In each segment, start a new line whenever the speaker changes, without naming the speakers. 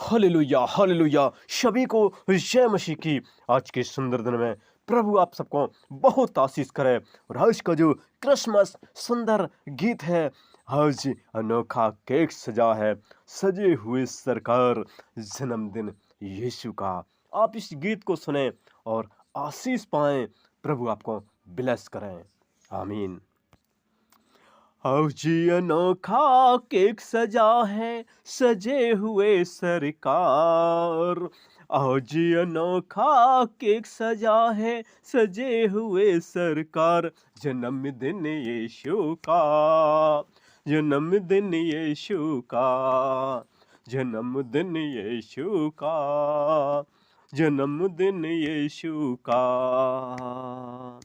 Hallelujah hallelujah. सभी को जय मसीह की। आज के सुंदर दिन में प्रभु आप सबको बहुत आशीष करे। और आज का जो क्रिसमस सुंदर गीत है, आज अनोखा केक सजा है, सजे हुए सरकार, जन्मदिन यीशु का। आप इस गीत को सुने और आशीष पाएं। प्रभु आपको ब्लेस करें। आमीन। जी अनोखा केक सजा है, सजे हुए सरकार। जी अनोखा केक सजा है, सजे हुए सरकार, जन्मदिन यीशु का, जन्मदिन यीशु का, जन्मदिन यीशु का, जन्मदिन यीशु का।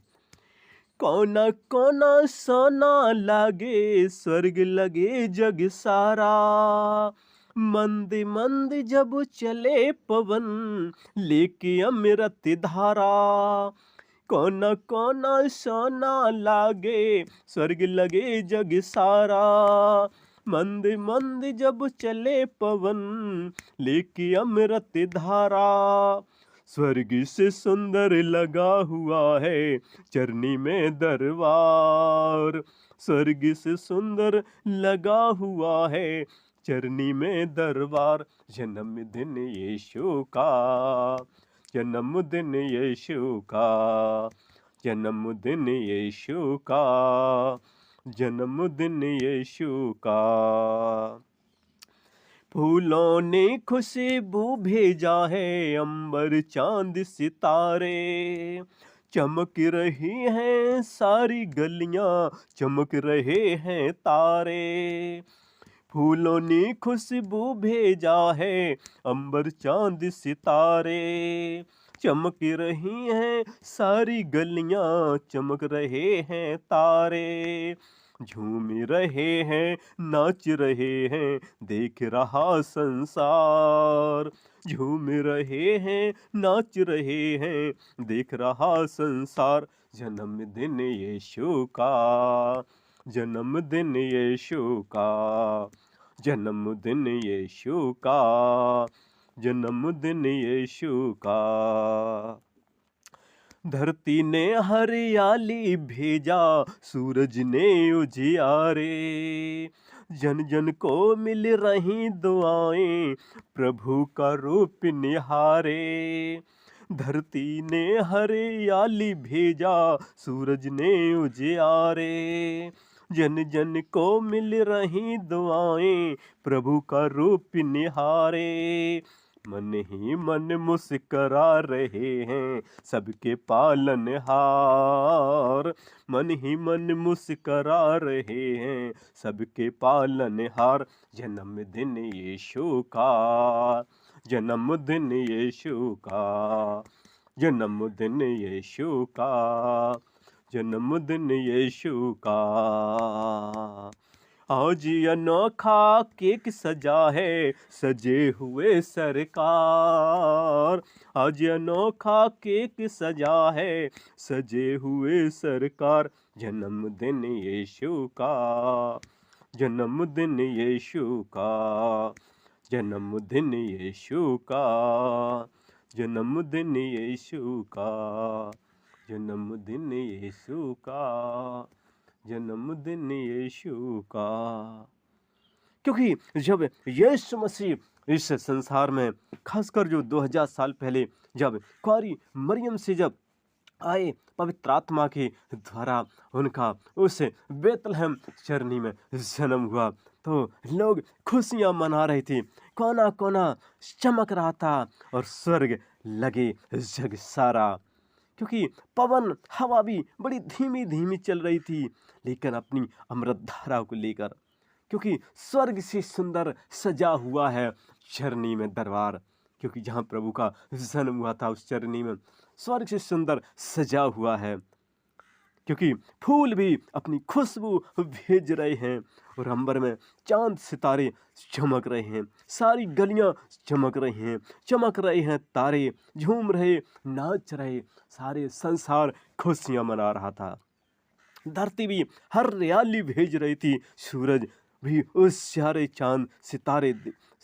कोना कोना सोना लागे, स्वर्ग लगे जग सारा। मंद मंद जब चले पवन, लेके अमृत धारा। कोना कोना सोना लागे, स्वर्ग लगे जग सारा। मंद मंद जब चले पवन, लेके अमृत धारा। स्वर्ग से सुंदर लगा हुआ है चरनी में दरबार। स्वर्ग से सुंदर लगा हुआ है चरनी में दरबार, जन्मदिन यीशु का, जन्मदिन यीशु का, जन्मदिन यीशु का, जन्मदिन यीशु का। फूलों ने खुशबू भेजा है, अंबर चांद सितारे। चमक रही हैं सारी गलियां, चमक रहे हैं तारे। फूलों ने खुशबू भेजा है, अंबर चांद सितारे। चमक रही हैं सारी गलियां, चमक रहे हैं तारे। झूम रहे हैं, नाच रहे हैं, देख रहा संसार। झूम रहे हैं, नाच रहे हैं, देख रहा संसार, जन्मदिन यीशु का, जन्मदिन यीशु का, जन्मदिन यीशु का, जन्मदिन यीशु का। धरती ने हरियाली भेजा, सूरज ने उजियारे। जन जन को मिल रही दुआएं, प्रभु का रूप निहारे। धरती ने हरियाली भेजा, सूरज ने उजियारे। जन जन को मिल रही दुआएं, प्रभु का रूप निहारे। मन ही मन मुस्करा रहे हैं सबके पालनहार। मन ही मन मुस्करा रहे हैं सबके पालनहार, जन्मदिन यीशु का, जन्मदिन यीशु का, जन्मदिन यीशु का, जन्मदिन यीशु का। आज अनोखा केक सजा है, सजे हुए सरकार। आज अनोखा केक सजा है, सजे हुए सरकार, जन्मदिन यीशु का, जन्मदिन यीशु का, जन्मदिन यीशु का, जन्मदिन यीशु का, जन्मदिन यीशु का, जन्मदिन यीशु का। क्योंकि जब यीशु मसीह इस संसार में, खासकर जो 2000 साल पहले जब कुंवारी मरियम से जब आए, पवित्र आत्मा के द्वारा उनका उस बेतलहम चरनी में जन्म हुआ, तो लोग खुशियां मना रहे थे। कोना कोना चमक रहा था और स्वर्ग लगे जग सारा। क्योंकि पवन हवा भी बड़ी धीमी धीमी चल रही थी, लेकिन अपनी अमृत धारा को लेकर। क्योंकि स्वर्ग से सुंदर सजा हुआ है चरनी में दरबार। क्योंकि जहाँ प्रभु का जन्म हुआ था, उस चरनी में स्वर्ग से सुंदर सजा हुआ है। क्योंकि फूल भी अपनी खुशबू भेज रहे हैं और अंबर में चांद सितारे चमक रहे हैं, सारी गलियां चमक रही हैं, चमक रहे हैं तारे, झूम रहे, नाच रहे, सारे संसार खुशियां मना रहा था। धरती भी हरियाली भेज रही थी, सूरज भी उस सारे चांद सितारे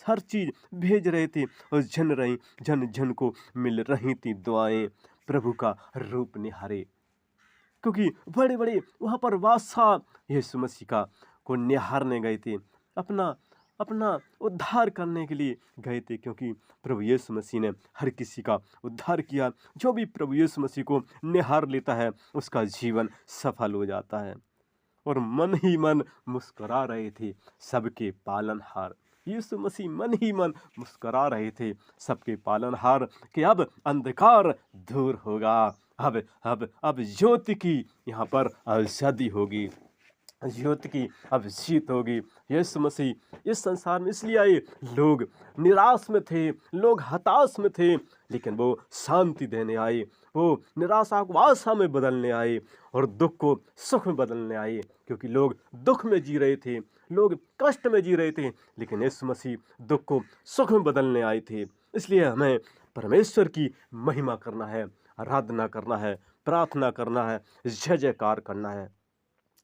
हर चीज भेज रहे थे और जन जन को मिल रही थी दुआएं प्रभु का रूप निहारे, क्योंकि बड़े बड़े वहाँ पर बादशाह यीशु मसीह का को निहारने गए थे, अपना अपना उद्धार करने के लिए गए थे, क्योंकि प्रभु यीशु मसीह ने हर किसी का उद्धार किया। जो भी प्रभु यीशु मसीह को निहार लेता है उसका जीवन सफल हो जाता है। और मन ही मन मुस्कुरा रहे थे सबके पालनहार, यीशु मसीह मन ही मन मुस्कुरा रहे थे सबके पालनहार कि अब अंधकार दूर होगा, अब ज्योति की यहाँ पर आज़ादी होगी, ज्योति की अब जीत होगी। यीशु मसीह इस संसार में इसलिए आए, लोग निराश में थे, लोग हताश में थे, लेकिन वो शांति देने आए, वो निराशा को आशा में बदलने आए और दुख को सुख में बदलने आए, क्योंकि लोग दुख में जी रहे थे, लोग कष्ट में जी रहे थे, लेकिन यीशु मसीह दुख को सुख में बदलने आए थे। इसलिए हमें परमेश्वर की महिमा करना है, आराधना करना है, प्रार्थना करना है, जय जयकार करना है।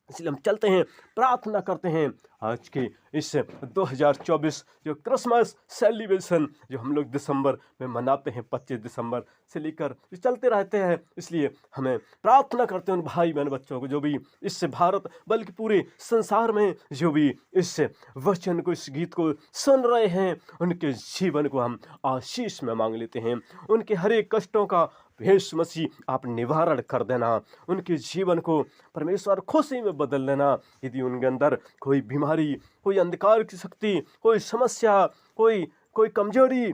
इसलिए हम चलते हैं, प्रार्थना करते हैं आज के इस 2024 जो क्रिसमस सेलिब्रेशन जो हम लोग दिसंबर में मनाते हैं, 25 दिसंबर से लेकर चलते रहते हैं। इसलिए हमें प्रार्थना करते हैं उन भाई बहन बच्चों को जो भी इस भारत बल्कि पूरे संसार में जो भी इस वचन को, इस गीत को सुन रहे हैं, उनके जीवन को हम आशीष में मांग लेते हैं। उनके हर एक कष्टों का यीशु मसीह आप निवारण कर देना, उनके जीवन को परमेश्वर खुशी में बदल देना। यदि उनके अंदर कोई बीमारी, कोई अंधकार की शक्ति, कोई समस्या, कोई कमजोरी,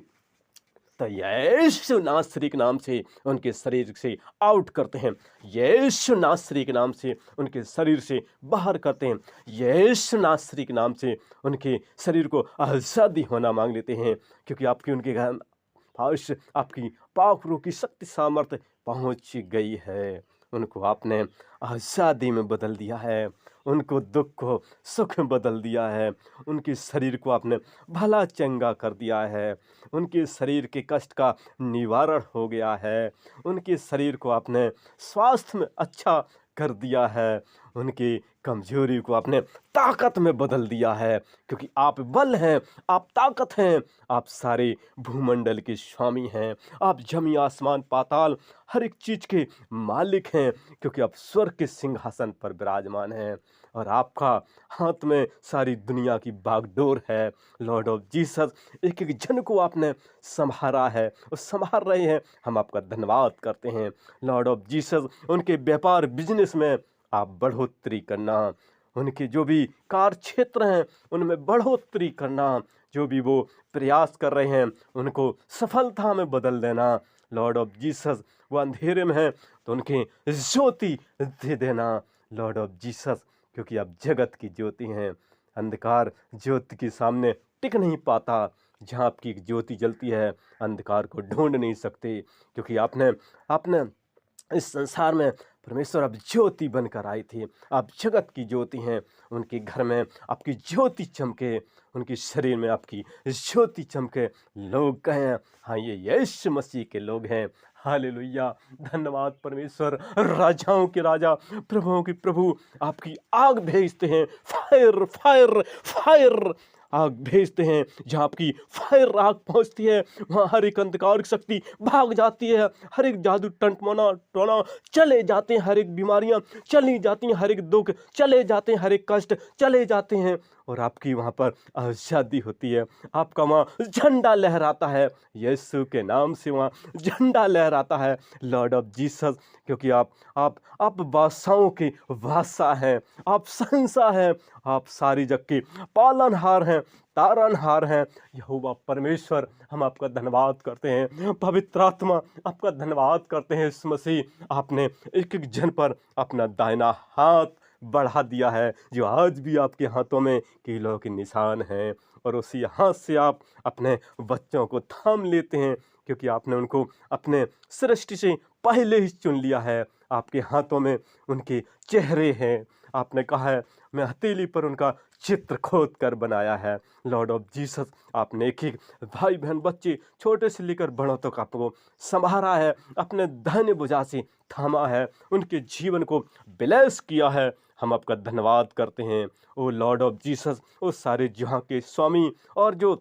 तो यीशु नासरी के नाम से उनके शरीर से आउट करते हैं, यीशु नासरी के नाम से उनके शरीर से बाहर करते हैं, यीशु नासरी के नाम से उनके शरीर को आज़ादी होना मांग लेते हैं, क्योंकि आपकी उनके घर पास आपकी पाखरों की शक्ति सामर्थ्य पहुंच गई है। उनको आपने आज़ादी में बदल दिया है, उनको दुख को सुख में बदल दिया है, उनके शरीर को आपने भला चंगा कर दिया है, उनके शरीर के कष्ट का निवारण हो गया है, उनके शरीर को आपने स्वास्थ्य में अच्छा कर दिया है, उनकी कमजोरी को आपने ताकत में बदल दिया है, क्योंकि आप बल हैं, आप ताकत हैं, आप सारे भूमंडल के स्वामी हैं, आप जमी आसमान पाताल हर एक चीज के मालिक हैं, क्योंकि आप स्वर्ग के सिंहासन पर विराजमान हैं और आपका हाथ में सारी दुनिया की बागडोर है। लॉर्ड ऑफ जीसस, एक एक जन को आपने संभाला है और संभाल रहे हैं, हम आपका धन्यवाद करते हैं। लॉर्ड ऑफ जीसस, उनके व्यापार बिजनेस में आप बढ़ोतरी करना, उनके जो भी कार्य क्षेत्र हैं उनमें बढ़ोतरी करना, जो भी वो प्रयास कर रहे हैं उनको सफलता में बदल देना। लॉर्ड ऑफ जीसस, वो अंधेरे में हैं तो उनके ज्योति दे देना। लॉर्ड ऑफ जीसस, क्योंकि आप जगत की ज्योति हैं, अंधकार ज्योति के सामने टिक नहीं पाता। जहाँ आपकी ज्योति जलती है अंधकार को ढूंढ नहीं सकते, क्योंकि आपने इस संसार में परमेश्वर आप ज्योति बनकर आई थी, आप जगत की ज्योति हैं। उनके घर में आपकी ज्योति चमके, उनके शरीर में आपकी ज्योति चमके, लोग कहें हाँ ये यीशु मसीह के लोग हैं। हालेलुया, धन्यवाद परमेश्वर, राजाओं के राजा, प्रभुओं के प्रभु आपकी आग भेजते हैं, फायर फायर फायर आग भेजते हैं। जहाँ आपकी फायर आग पहुँचती है वहाँ हर एक अंधकार की शक्ति भाग जाती है, हर एक जादू टंटमना टोना चले जाते हैं, हर एक बीमारियाँ चली जाती हैं, हर एक दुख चले जाते हैं, हर एक कष्ट चले जाते हैं और आपकी वहाँ पर आज़ादी होती है। आपका वहाँ झंडा लहराता है, यीशु के नाम से वहाँ झंडा लहराता है। लॉर्ड ऑफ जीसस, क्योंकि आप बादशाहों के बादशाह हैं, आप शहंशाह हैं, आप सारी जग के पालनहार हैं, तारनहार हैं। यहोवा परमेश्वर, हम आपका धन्यवाद करते हैं। पवित्र आत्मा, आपका धन्यवाद करते हैं। इस मसीह, आपने एक एक जन पर अपना दाहिना हाथ बढ़ा दिया है, जो आज भी आपके हाथों में कीलों के निशान हैं, और उसी हाथ से आप अपने बच्चों को थाम लेते हैं, क्योंकि आपने उनको अपने सृष्टि से पहले ही चुन लिया है। आपके हाथों में उनके चेहरे हैं। आपने कहा है मैं हथेली पर उनका चित्र खोद कर बनाया है। लॉर्ड ऑफ जीसस, आपने एक एक भाई बहन बच्चे छोटे से लेकर बड़ों तक आपको संभाला है, अपने दाहिने भुजा से थामा है, उनके जीवन को ब्लेस किया है। हम आपका धन्यवाद करते हैं। ओ लॉर्ड ऑफ जीसस, ओ सारे जहाँ के स्वामी, और जो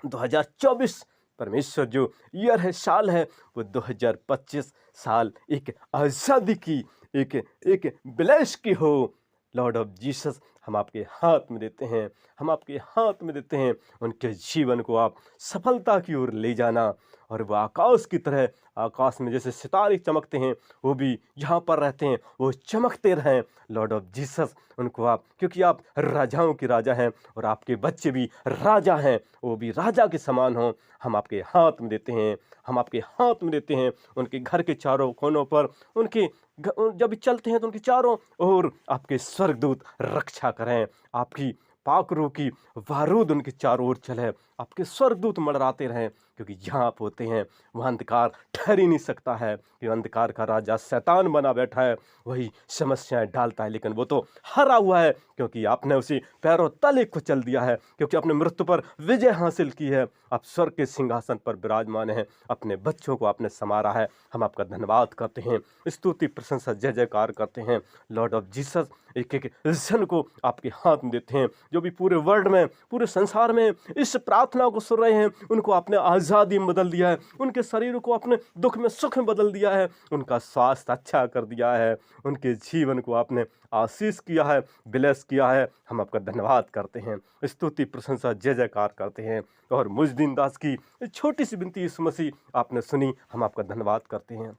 2024 परमेश्वर जो ईयर है, साल है, वो 2025 साल एक आज़ादी की, एक एक ब्लेस की हो। लॉर्ड ऑफ जीसस, हम आपके हाथ में देते हैं, हम आपके हाथ में देते हैं। उनके जीवन को आप सफलता की ओर ले जाना, और वो आकाश की तरह, आकाश में जैसे सितारे चमकते हैं, वो भी यहाँ पर रहते हैं, वो चमकते रहें। लॉर्ड ऑफ जीसस, उनको आप, क्योंकि आप राजाओं के राजा हैं और आपके बच्चे भी राजा हैं, वो भी राजा के समान हों, हम आपके हाथ में देते हैं, हम आपके हाथ में देते हैं। उनके घर के चारों कोनों पर, उनके जब भी चलते हैं तो उनके चारों ओर आपके स्वर्गदूत रक्षा करें। आपकी पाकरों की बारूद उनके चारों ओर चले, आपके स्वर्गदूत मंडराते रहें, क्योंकि जहाँ आप होते हैं वहाँ अंधकार ठहर ही नहीं सकता है। कि अंधकार का राजा शैतान बना बैठा है, वही समस्याएं डालता है, लेकिन वो तो हरा हुआ है, क्योंकि आपने उसे पैरों तले कुचल दिया है, क्योंकि आपने मृत्यु पर विजय हासिल की है। आप स्वर्ग के सिंहासन पर विराजमान हैं, अपने बच्चों को आपने संवारा है। हम आपका धन्यवाद करते हैं, स्तुति प्रशंसा जय जयकार करते हैं। लॉर्ड ऑफ जीसस, एक एक जन को आपके हाथ में देते हैं, जो भी पूरे वर्ल्ड में, पूरे संसार में इस प्रार्थना को सुन रहे हैं, उनको आपने आज़ादी में बदल दिया है, उनके शरीर को आपने दुख में सुख में बदल दिया है, उनका स्वास्थ्य अच्छा कर दिया है, उनके जीवन को आपने आशीष किया है, ब्लेस किया है। हम आपका धन्यवाद करते हैं, स्तुति प्रशंसा जय जयकार करते हैं। और मुजद्दीन दास की छोटी सी विनती यीशु मसीह आपने सुनी, हम आपका धन्यवाद करते हैं,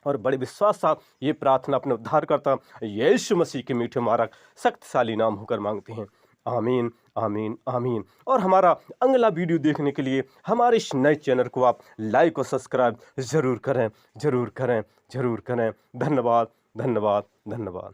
और बड़े विश्वास साथ ये प्रार्थना अपने उद्धारकर्ता यीशु मसीह के मीठे मारक शक्तिशाली नाम होकर मांगते हैं। आमीन, आमीन, आमीन। और हमारा अगला वीडियो देखने के लिए हमारे इस नए चैनल को आप लाइक और सब्सक्राइब ज़रूर करें, ज़रूर करें, ज़रूर करें। धन्यवाद, धन्यवाद, धन्यवाद।